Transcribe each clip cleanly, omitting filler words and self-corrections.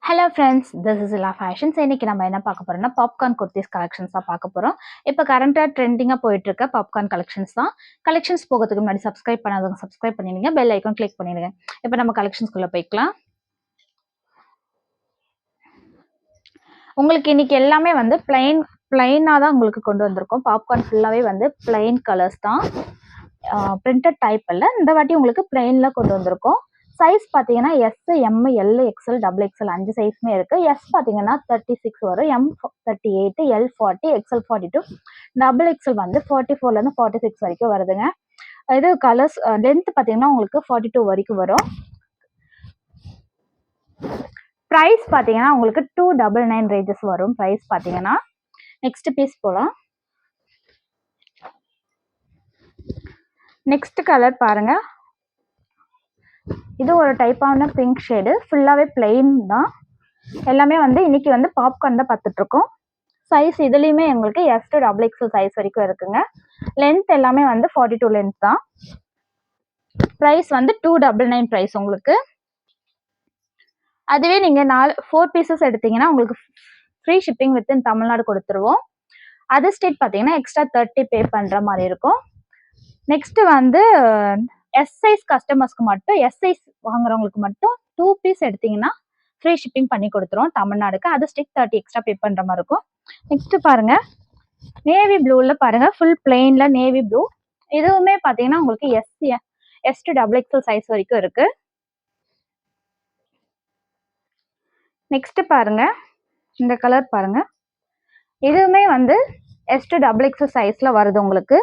Hello friends, this is Ila fashions. இன்னைக்கு நம்ம என்ன பார்க்க போறோம்னா பாப்கார்ன் குர்த்திஸ் கலெக்ஷன்ஸ் தான் பார்க்க போறோம். இப்போ கரண்டாக ட்ரெண்டிங்காக போயிட்டு இருக்க பாப்கார்ன் கலெக்ஷன்ஸ் தான். கலெக்ஷன்ஸ் போகிறதுக்கு முன்னாடி சப்ஸ்கிரைப் பண்ணாதவங்க சப்ஸ்கிரைப் பண்ணிடுங்க, பெல் ஐக்கான் கிளிக் பண்ணிடுங்க. இப்போ நம்ம கலெக்ஷன்ஸ்குள்ளே போய்க்கலாம். உங்களுக்கு இன்னைக்கு எல்லாமே வந்து பிளைனாக தான் உங்களுக்கு கொண்டு வந்திருக்கோம். பாப்கார்ன் ஃபுல்லாகவே வந்து பிளைன் கலர்ஸ் தான், பிரிண்டட் டைப் இல்லை. இந்த வாட்டி உங்களுக்கு பிளைனில் கொண்டு வந்திருக்கோம். சைஸ் பார்த்தீங்கன்னா S, M, L, XL, double XL 5 சைஸுமே இருக்குது. எஸ் பார்த்தீங்கன்னா 36 வரும், M 38, L 40, XL 42, double XL வந்து 44லேருந்து 46 வரைக்கும் வருதுங்க. இது கலர்ஸ் லென்த் பார்த்தீங்கன்னா உங்களுக்கு 42 வரைக்கும் வரும். ப்ரைஸ் பார்த்தீங்கன்னா உங்களுக்கு 299 ரேஞ்சஸ் வரும் ப்ரைஸ் பார்த்தீங்கன்னா. நெக்ஸ்ட் பீஸ் போகலாம். நெக்ஸ்ட் கலர் பாருங்க, இது ஒரு டைப்பான பிங்க் ஷேடு, ஃபுல்லாகவே பிளெயின் தான். எல்லாமே வந்து இன்னைக்கு வந்து பாப்கார்ன் தான் பார்த்துட்ருக்கோம். சைஸ் இதுலேயுமே எங்களுக்கு S to double XL size வரைக்கும் இருக்குங்க. லென்த் எல்லாமே வந்து 42 லென்த் தான். ப்ரைஸ் வந்து 299 ப்ரைஸ் உங்களுக்கு. அதுவே நீங்கள் 4 பீசஸ் எடுத்தீங்கன்னா உங்களுக்கு ஃப்ரீ ஷிப்பிங் வித்தின் தமிழ்நாடு கொடுத்துருவோம். அதர் ஸ்டேட் பார்த்தீங்கன்னா எக்ஸ்ட்ரா 30 பே பண்ணுற மாதிரி இருக்கும். நெக்ஸ்ட் வந்து எஸ் சைஸ் கஸ்டமர்ஸ்க்கு மட்டும், எஸ் சைஸ் வாங்குறவங்களுக்கு மட்டும் 2 பீஸ் எடுத்தீங்கன்னா ஃப்ரீ ஷிப்பிங் பண்ணி கொடுத்துருவோம் தமிழ்நாடுக்கு. அது ஸ்டிக் 30 எக்ஸ்ட்ரா பே பண்ணுற மாதிரி இருக்கும். நெக்ஸ்ட் பாருங்க, நேவி ப்ளூவில் பாருங்க, ஃபுல் பிளெயினில் நேவி ப்ளூ. இதுவுமே பார்த்தீங்கன்னா உங்களுக்கு S to double XL size வரைக்கும் இருக்கு. நெக்ஸ்ட் பாருங்க, இந்த கலர் பாருங்க, இதுவுமே வந்து எஸ் டு டபுள் எக்ஸ்எல் சைஸ்ல வருது உங்களுக்கு.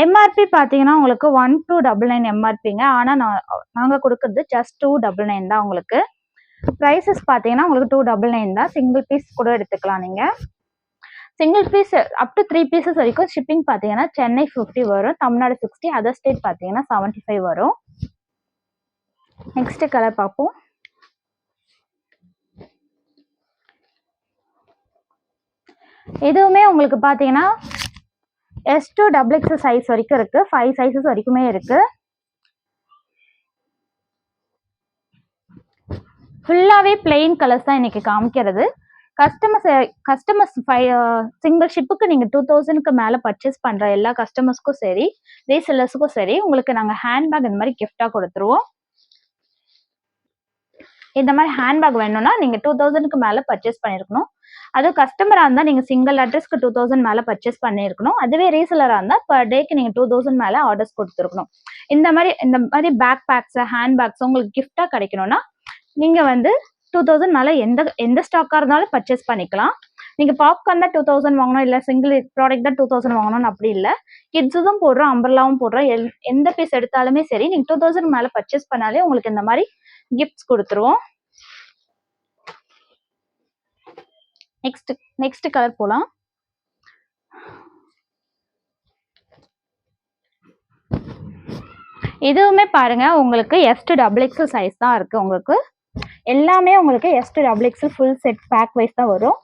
எம்ஆர்பி பார்த்தீங்கன்னா உங்களுக்கு 1299 எம்ஆர்பிங்க. ஆனால் நாங்கள் கொடுக்குறது ஜஸ்ட் 299 தான் உங்களுக்கு. ப்ரைஸஸ் பார்த்தீங்கன்னா உங்களுக்கு 299 தான். சிங்கிள் பீஸ் கூட எடுத்துக்கலாம் நீங்கள். Single piece up to 3 pieces வரைக்கும் ஷிப்பிங் பார்த்தீங்கன்னா சென்னை 50 வரும், தமிழ்நாடு 60, அதர் ஸ்டேட் பார்த்தீங்கன்னா 75 வரும். நெக்ஸ்ட் கலர் பார்ப்போம். இதுவுமே உங்களுக்கு பார்த்தீங்கன்னா S to double XL size வரைக்கும் இருக்கு, 5 சைஸஸ் வரைக்குமே இருக்கு. ஃபுல்லாகவே பிளெயின் கலர்ஸ் தான் இன்னைக்கு காமிக்கிறது. கஸ்டமர்ஸ் சிங்கிள் ஷிப்புக்கு நீங்கள் 2000க்கு மேலே பர்ச்சேஸ் பண்ணுற எல்லா கஸ்டமர்ஸ்க்கும் சரி, ரீசெல்லர்ஸுக்கும் சரி, உங்களுக்கு நாங்கள் ஹேண்ட்பேக் இந்த மாதிரி கிஃப்டாக கொடுத்துருவோம். இந்த மாதிரி ஹேண்ட்பேக் வேணும்னா நீங்கள் 2000க்கு மேலே பர்ச்சேஸ் பண்ணியிருக்கணும். அதுவும் கஸ்டமராக இருந்தால் நீங்கள் சிங்கிள் அட்ரஸ்க்கு 2000 மேலே பர்ச்சேஸ் பண்ணியிருக்கணும். அதுவே ரீசெலராக இருந்தால் பர் டேக்கு நீங்கள் 2000 மேலே ஆர்டர்ஸ் கொடுத்துருக்கணும். இந்த மாதிரி பேக் பேக்ஸ், ஹேண்ட் பேக்ஸ் உங்களுக்கு கிஃப்டாக கிடைக்கணும்னா நீங்கள் வந்து 2000 மேலே எந்த ஸ்டாக்காக இருந்தாலும் பர்ச்சேஸ் பண்ணிக்கலாம். நீங்கள் பாப்கார்ன் தான் 2000 வாங்கணும், இல்லை சிங்கிள் ப்ராடக்ட் தான் 2000 வாங்கணும்னு அப்படி இல்லை. கிட்ஸும் போடுறோம், அம்பர்லாவும் போடுறோம். எந்த பீஸ் எடுத்தாலுமே சரி, நீங்கள் 2000 மேலே பர்ச்சேஸ் பண்ணாலே உங்களுக்கு இந்த மாதிரி கிஃப்ட்ஸ் கொடுத்துருவோம். நெக்ஸ்ட் கலர் போலாம். இதுவுமே பாருங்க, உங்களுக்கு S to double XL size தான் இருக்கு. உங்களுக்கு எல்லாமே உங்களுக்கு S to double XL full set pack wise தான் வரும்.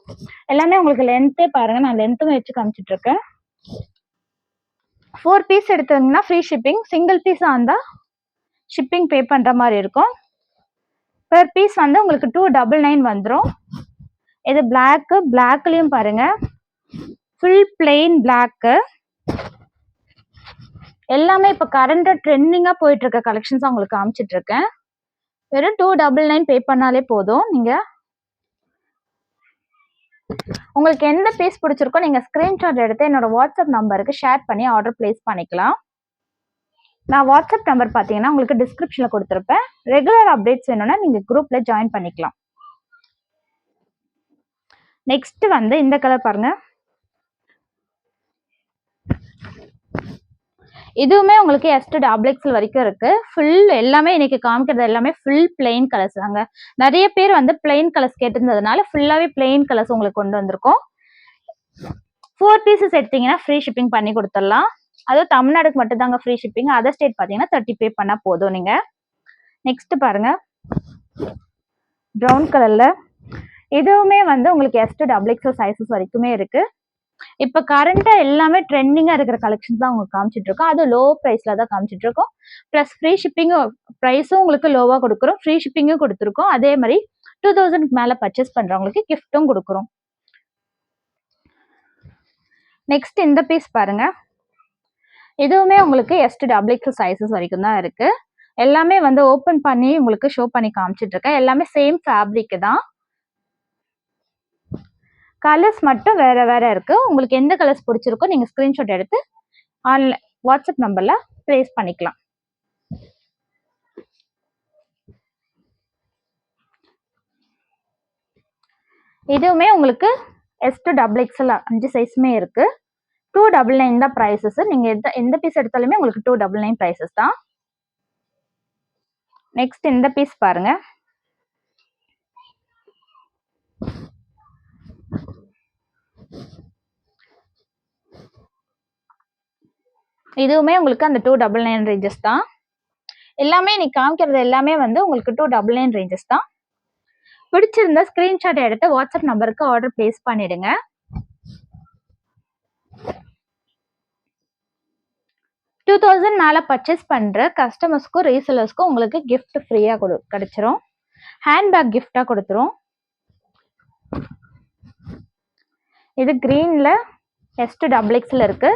எல்லாமே உங்களுக்கு லென்த்தே பாருங்க, நான் லென்த்தும் வச்சு காமிச்சிட்டு இருக்கேன். 4 பீஸ் எடுத்தீங்கன்னா ஃப்ரீ ஷிப்பிங், சிங்கிள் பீஸாக இருந்தால் ஷிப்பிங் பே பண்ணுற மாதிரி இருக்கும். பெர் பீஸ் வந்து உங்களுக்கு 299 வந்துடும். இது பிளாக்லயும் பாருங்க, ஃபுல் பிளெயின் பிளாக். எல்லாமே இப்போ கரண்டா ட்ரெண்டிங்கா போயிட்டு இருக்க கலெக்ஷன்ஸ் உங்களுக்கு காமிச்சிட்டு இருக்கேன். வெறும் 299 பே பண்ணாலே போதும். நீங்க உங்களுக்கு எந்த பீஸ் பிடிச்சிருக்கோ நீங்க ஸ்கிரீன்ஷாட் எடுத்து என்னோட வாட்ஸ்அப் நம்பருக்கு ஷேர் பண்ணி ஆர்டர் பிளேஸ் பண்ணிக்கலாம். நான் வாட்ஸ்அப் நம்பர் பார்த்தீங்கன்னா உங்களுக்கு டிஸ்கிரிப்ஷன்ல கொடுத்துருப்பேன். ரெகுலர் அப்டேட்ஸ் வேணும்னா நீங்க குரூப்ல ஜாயின் பண்ணிக்கலாம். நெக்ஸ்ட் வந்து இந்த கலர் பாருங்க, இதுவுமே உங்களுக்கு எஸ் டு டபுள் எக்ஸ்எல் வரைக்கும் இருக்கு. ஃபுல் எல்லாமே இன்னைக்கு காமிக்கிறது எல்லாமே ஃபுல் பிளெயின் கலர்ஸ் தாங்க. நிறைய பேர் வந்து பிளெயின் கலர்ஸ் கேட்டிருந்ததுனால ஃபுல்லாவே பிளெயின் கலர்ஸ் உங்களுக்கு கொண்டு வந்திருக்கோம். 4 பீசஸ் எடுத்தீங்கன்னா ஃப்ரீ ஷிப்பிங் பண்ணி கொடுத்துடலாம். அதுவும் தமிழ்நாடுக்கு மட்டும் தாங்க ஃப்ரீ ஷிப்பிங். அதர் ஸ்டேட் பார்த்தீங்கன்னா 30 பே பண்ணா போதும் நீங்க. நெக்ஸ்ட் பாருங்க, ப்ரௌன் கலர்ல இதுவுமே வந்து உங்களுக்கு S to double XL sizes வரைக்குமே இருக்கு. இப்போ கரண்டா எல்லாமே ட்ரெண்டிங்கா இருக்கிற கலெக்ஷன் தான் உங்களுக்கு காமிச்சிட்டு இருக்கோம். அது லோ பிரைஸ்ல தான் காமிச்சிட்டு இருக்கோம். பிளஸ் ஃப்ரீ ஷிப்பிங்கும் பிரைஸும் உங்களுக்கு லோவா கொடுக்குறோம். ஃப்ரீ ஷிப்பிங்கும் கொடுத்துருக்கோம். அதே மாதிரி 2000க்கு மேல பர்ச்சேஸ் பண்றவங்களுக்கு கிஃப்ட்டும் கொடுக்குறோம். நெக்ஸ்ட் இந்த பீஸ் பாருங்க. இதுவுமே உங்களுக்கு S to double XL sizes வரைக்கும் தான் இருக்கு. எல்லாமே வந்து ஓபன் பண்ணி உங்களுக்கு ஷோ பண்ணி காமிச்சிட்டு இருக்கேன். எல்லாமே சேம் ஃபேப்ரிக் தான். கலர்ஸ் மட்டும் வேற வேற இருக்கு. உங்களுக்கு எந்த கலர்ஸ் பிடிச்சிருக்கோ நீங்க ஸ்கிரீன்ஷாட் எடுத்து ஆன்லைன் வாட்ஸ்அப் நம்பர்ல பிளேஸ் பண்ணிக்கலாம். இதுவுமே உங்களுக்கு எஸ் டு டபுள் எக்ஸல் 5 சைஸுமே இருக்கு. 299 தான் பிரைசஸ். நீங்க எந்த பீஸ் எடுத்தாலுமே உங்களுக்கு 299 பிரைசஸ் தான். நெக்ஸ்ட் இந்த பீஸ் பாருங்க. இதுவுமே உங்களுக்கு அந்த 299 ரேஞ்சஸ் தான். எல்லாமே நீ காமிக்கிறது எல்லாமே வந்து உங்களுக்கு 299 ரேஞ்சஸ் தான். பிடிச்சிருந்தா ஸ்கிரீன்ஷாட் எடுத்து வாட்ஸ்அப் நம்பருக்கு ஆர்டர் பிளேஸ் பண்ணிடுங்க. $2000 மேல பர்ச்சேஸ் பண்ற கஸ்டமர்ஸ்க்கும் ரீசெலர்ஸ்க்கும் உங்களுக்கு கிஃப்ட் ஃப்ரீயா கிடைச்சிரும். ஹேண்ட்பேக் கிஃப்டா கொடுத்துரும். இது கிரீன்ல எஸ் டு டபுள் எக்ஸ்ல இருக்கு.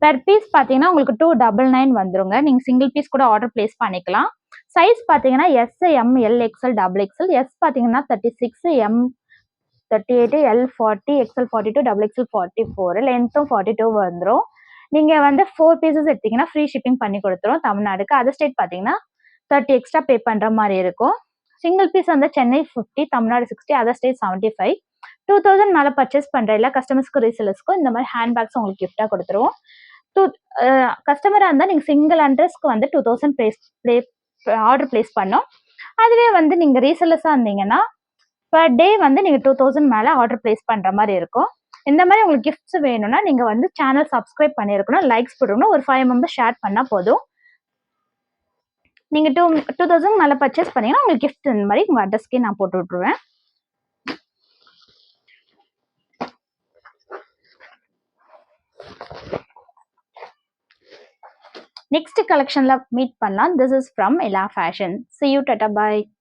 பெர் பீஸ் பாத்தீங்கன்னா உங்களுக்கு 299 வந்துருங்க. நீங்க சிங்கிள் பீஸ் கூட ஆர்டர் பிளேஸ் பண்ணிக்கலாம். சைஸ் பாத்தீங்கன்னா S, M, L, XL, double XL. S பாத்தீங்கன்னா 36, M 38, L 40, XL 42, double XL 44, லென்த்தும் 42 வந்துடும். நீங்க வந்து 4 பீசஸ் எடுத்தீங்கன்னா ஃப்ரீ ஷிப்பிங் பண்ணி கொடுத்துரும் தமிழ்நாடுக்கு. அதர் ஸ்டேட் பாத்தீங்கன்னா 30 எக்ஸ்ட்ரா பே பண்ற மாதிரி இருக்கும். சிங்கிள் பீஸ் வந்து சென்னை 50, தமிழ்நாடு 60, அதர் ஸ்டேட் 75. 2000 மேல பர்ச்சேஸ் பண்ற எல்லா கஸ்டமர்ஸ்க்கும் ரீசெலர்ஸ்க்கும் இந்த மாதிரி ஹேண்ட் பேக்ஸ் உங்களுக்கு கிஃப்டா கொடுத்துருவோம். கஸ்டமரா இருந்தா நீங்க சிங்கிள் அட்ரஸ்க்கு வந்து 2000 ஆர்டர் பிளேஸ் பண்ணோம். அதுவே வந்து நீங்க ரீசெலர்ஸா இருந்தீங்கன்னா பர் டே வந்து நீங்க 2000 மேல ஆர்டர் பிளேஸ் பண்ற மாதிரி இருக்கும். இந்த மாதிரி உங்களுக்கு கிஃப்ட்ஸ் வேணும்னா நீங்க வந்து சேனல் சப்ஸ்கிரைப் பண்ணிருக்கணும், லைக்ஸ் போடணும், ஒரு 5 மெம்பர்ஸ் ஷேர் பண்ணா போதும். நீங்க 2000 மேல பர்ச்சேஸ் பண்ணீங்கன்னா உங்களுக்கு கிஃப்ட் இந்த மாதிரி உங்க அட்ரஸ்க்கே நான் போட்டு விட்டுருவேன். நெக்ஸ்ட் கலெக்ஷன்ல மீட் பண்ணலாம். This is from Ela fashion. See you, tata, bye.